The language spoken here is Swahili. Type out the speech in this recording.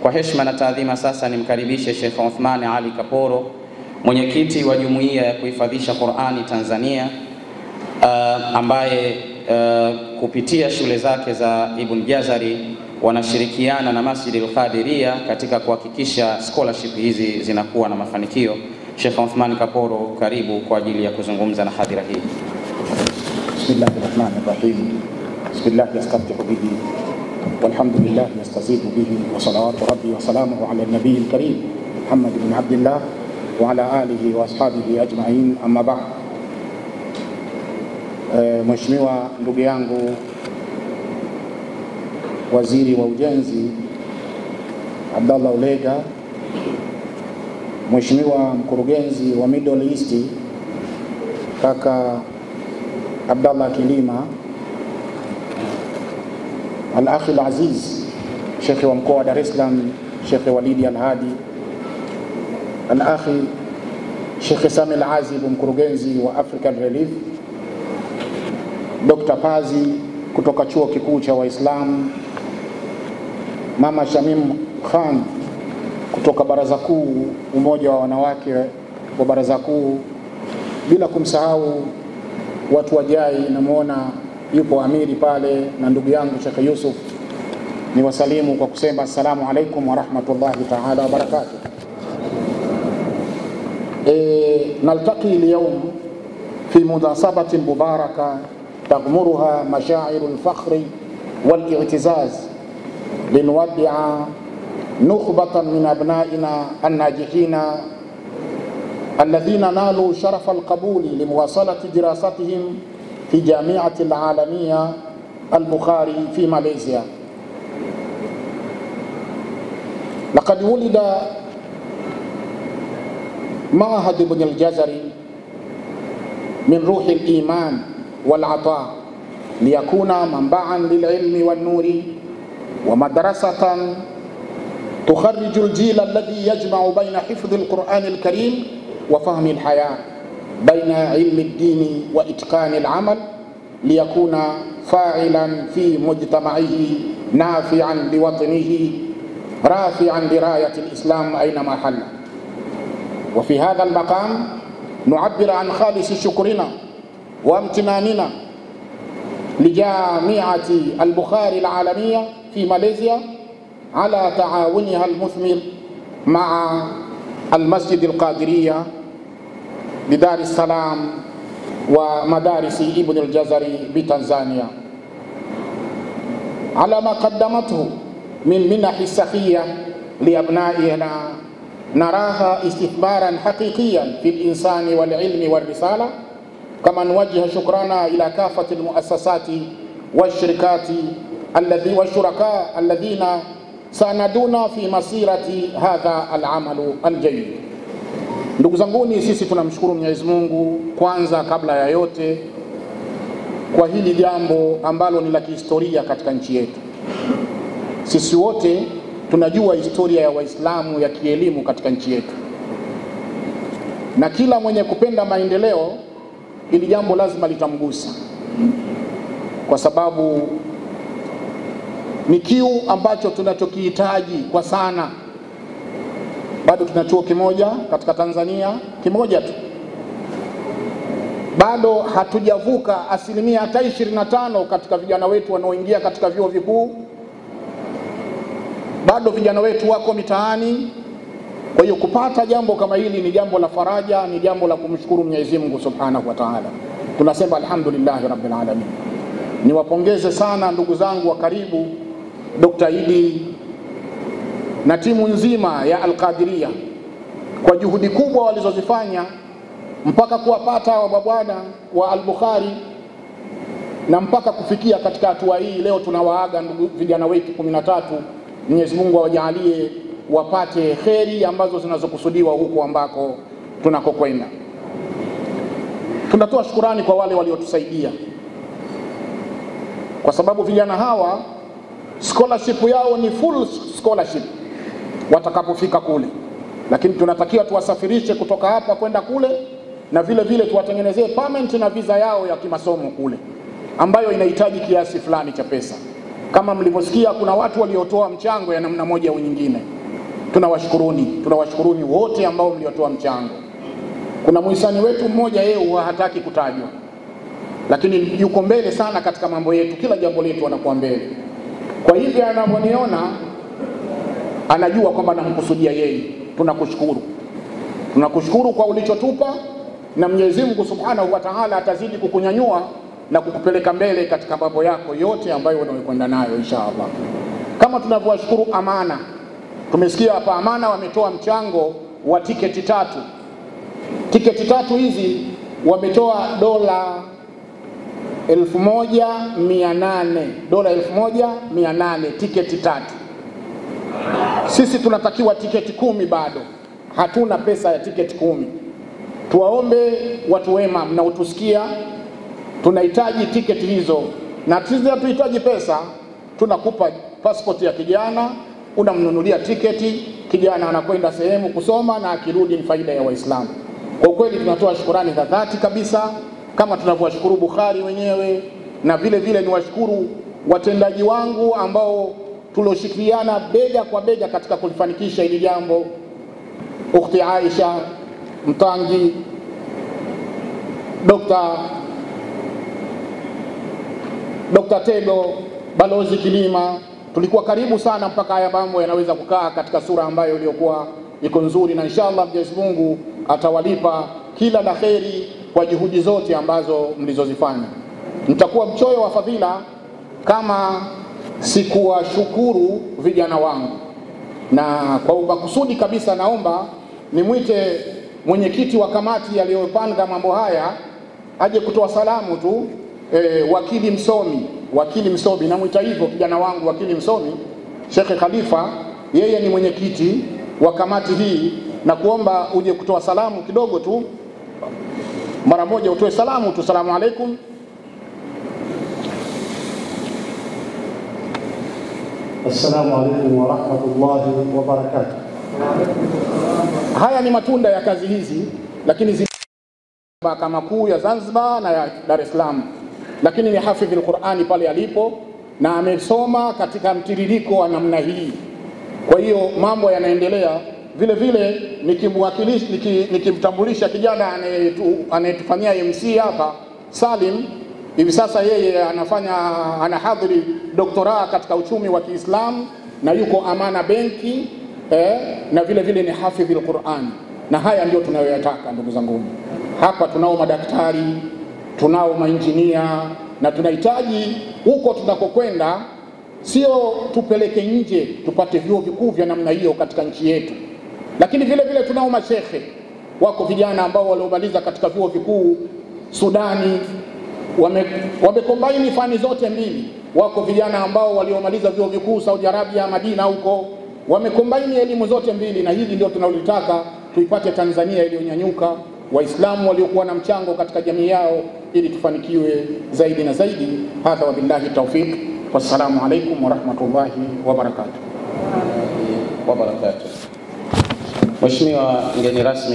Kwa heshima na taadhima sasa nimkaribishe Sheikh Uthman Ali Kaporo, mwenyekiti wa Jumuiya ya Kuhifadhisha Qur'ani Tanzania, ambaye kupitia shule zake za Ibn Jazari wanashirikiana na Masjid al-Qadiria katika kuhakikisha scholarship hizi zinakuwa na mafanikio. Sheikh Uthman Kaporo, karibu kwa ajili ya kuzungumza na hadhira hii. Bismillahirrahmanirrahim. Bismillah yastaftihu bihi walhamdulillah yastazidu bihi wa salawatu rabbi wa salamuhu ala nabiyil karim Muhammad ibn Abdullah wa ala alihi wa ashabihi ajma'in, amma ba'd. Mheshimiwa ndugu yangu Waziri wa Ujenzi Abdallah Ulega, Mheshimiwa Mkurugenzi wa Middle East kaka Abdallah Kilima, Al-Akhi Al-Aziz Sheikh wa mkoa wa Dar es Salaam Sheikh Walidi Al-Hadi, Al-Akhi Sheikh Sami Al-Azib mkurugenzi wa African Relief, Dr. Pazi kutoka Chuo Kikuu cha Waislamu, Mama Shamim Khan kutoka Baraza Kuu, umoja wa wanawake wa Baraza Kuu, bila kumsahau watu wajai. Namuona yupo amiri pale na ndugu yangu Sheikh Yusuf. Ni wasalimu kwa kusema assalamu alaikum wa rahmatullahi ta'ala wa barakatuh. Naltaqi al-yawm fi munasabatin mubarakah تغمرها مشاعر الفخر والاعتزاز لنودع نخبة من أبنائنا الناجحين الذين نالوا شرف القبول لمواصلة دراستهم في جامعة العالمية البخاري في ماليزيا. لقد ولد معهد ابن الجزري من روح الإيمان والعطاء ليكون منبعا للعلم والنور ومدرسة تخرج الجيل الذي يجمع بين حفظ القرآن الكريم وفهم الحياة، بين علم الدين وإتقان العمل، ليكون فاعلا في مجتمعه نافعا لوطنه رافعا لراية الإسلام أينما حل. وفي هذا المقام نعبر عن خالص شكرنا وامتناننا لجامعة البخاري العالمية في ماليزيا على تعاونها المثمر مع المسجد القادرية بدار السلام ومدارس ابن الجزري بتنزانيا، على ما قدمته من منح السخية لأبنائنا، نراها استثمارا حقيقيا في الإنسان والعلم والرسالة. كما نوجه شكرنا إلى كافة المؤسسات والشركات والشركاء الذين ساندونا في مسيرة هذا العمل الجيد. Ndugu zanguni, sisi tunamshukuru Mwenyezi Mungu kwanza kabla ya yote kwa hili jambo ambalo ni la kihistoria katika nchi yetu. Sisi wote tunajua historia ya Waislamu ya kielimu katika nchi yetu, na kila mwenye kupenda maendeleo hili jambo lazima litamgusa, kwa sababu ni kiu ambacho tunachokihitaji kwa sana. Bado tuna chuo kimoja katika Tanzania, kimoja tu. Bado hatujavuka asilimia hata 25 katika vijana wetu wanaoingia katika vyuo vikuu. Bado vijana wetu wako mitaani. Kwa hiyo kupata jambo kama hili ni jambo la faraja, ni jambo la kumshukuru Mwenyezi Mungu Subhanahu wa Ta'ala. Tunasema alhamdulillah rabbil alamin. Niwapongeze sana ndugu zangu wa karibu Dr. Idi na timu nzima ya Al-Qadiria kwa juhudi kubwa walizozifanya mpaka kuwapata wabwana wa Al-Bukhari na mpaka kufikia katika hatua hii. Leo tunawaaga ndugu vijana wetu 13. Mwenyezi Mungu awajalie wapate kheri ambazo zinazokusudiwa huko ambako tunakokwenda. Tunatoa shukrani kwa wale waliotusaidia, kwa sababu vijana hawa scholarship yao ni full scholarship watakapofika kule, lakini tunatakiwa tuwasafirishe kutoka hapa kwenda kule, na vile vile tuwatengenezee permit na visa yao ya kimasomo kule, ambayo inahitaji kiasi fulani cha pesa. Kama mlivyosikia, kuna watu waliotoa mchango ya namna moja au nyingine. tunawashukuruni wote ambao mliotoa mchango. Kuna muhisani wetu mmoja, yeye hataki kutajwa, lakini yuko mbele sana katika mambo yetu, kila jambo letu anakuwa mbele. Kwa hivyo anaponiona anajua kwamba namkusudia yeye. Tunakushukuru kwa ulichotupa, na Mwenyezi Mungu Subhanahu wa Ta'ala atazidi kukunyanyua na kukupeleka mbele katika mambo yako yote ambayo unayokwenda nayo inshallah. Kama tunavyowashukuru Amana, tumesikia hapa Amana wametoa mchango wa tiketi 3. Tiketi 3 hizi wametoa dola 1,800 tiketi 3. Sisi tunatakiwa tiketi 10 bado. Hatuna pesa ya tiketi 10. Tuwaombe watu wema mnaotusikia, tunahitaji tiketi hizo, na sisi hatuhitaji pesa. Tunakupa passport ya kijana, unamnunulia tiketi, kijana anakwenda sehemu kusoma na akirudi ni faida ya Waislamu. Kwa kweli tunatoa shukrani za dhati kabisa, kama tunavyowashukuru Bukhari wenyewe, na vile vile ni washukuru watendaji wangu ambao tuloshirikiana bega kwa bega katika kulifanikisha hili jambo. Ukhti Aisha Mtangi, Dr. Tego, Balozi Kilima, tulikuwa karibu sana mpaka haya mambo yanaweza kukaa katika sura ambayo iliyokuwa iko nzuri, na inshallah Mwenyezi Mungu atawalipa kila la kheri kwa juhudi zote ambazo mlizozifanya. Nitakuwa mchoyo wa fadhila kama sikuwashukuru vijana wangu, na kwa makusudi kabisa naomba nimwite mwenyekiti wa kamati aliyopanga mambo haya aje kutoa salamu tu. Wakili msomi, namwita hivyo kijana wangu wakili msomi, Sheikh Khalifa, yeye ni mwenyekiti wa kamati hii, na kuomba uje kutoa salamu kidogo tu, mara moja utoe salamu tu. Salamu alaikum. Assalamu alaikum wa rahmatullahi wa barakatuh. Haya ni matunda ya kazi hizi, lakini Mahakama Kuu ya Zanzibar na ya Dar es Salaam, lakini ni hafidhi al-Qur'ani pale alipo na amesoma katika mtiririko wa namna hii. Kwa hiyo mambo yanaendelea. Vile vile nikimtambulisha kijana anayetufanyia MC hapa, Salim, hivi sasa yeye anahadhiri doktora katika uchumi wa Kiislamu na yuko Amana Benki, na vile vile ni hafidhi al-Qur'ani. Na haya ndio tunayoyataka ndugu zangu. Hapa tunao madaktari, tunao mainjinia, na tunahitaji huko tunakokwenda sio tupeleke nje tupate vyuo vikuu vya namna hiyo katika nchi yetu, lakini vile vile tunao mashekhe, wako vijana ambao waliomaliza katika vyuo vikuu Sudani, wamekombaini fani zote mbili. Wako vijana ambao waliomaliza vyuo vikuu Saudi Arabia, Madina huko, wamekombaini elimu zote mbili, na hili ndio tunalotaka tuipate Tanzania iliyonyanyuka, Waislamu waliokuwa na mchango katika jamii yao, ili tufanikiwe zaidi na zaidi. Hadha wa billahi tawfiq. Wassalamu alaikum wa rahmatullahi wa barakatuh. Mheshimiwa mgeni rasmi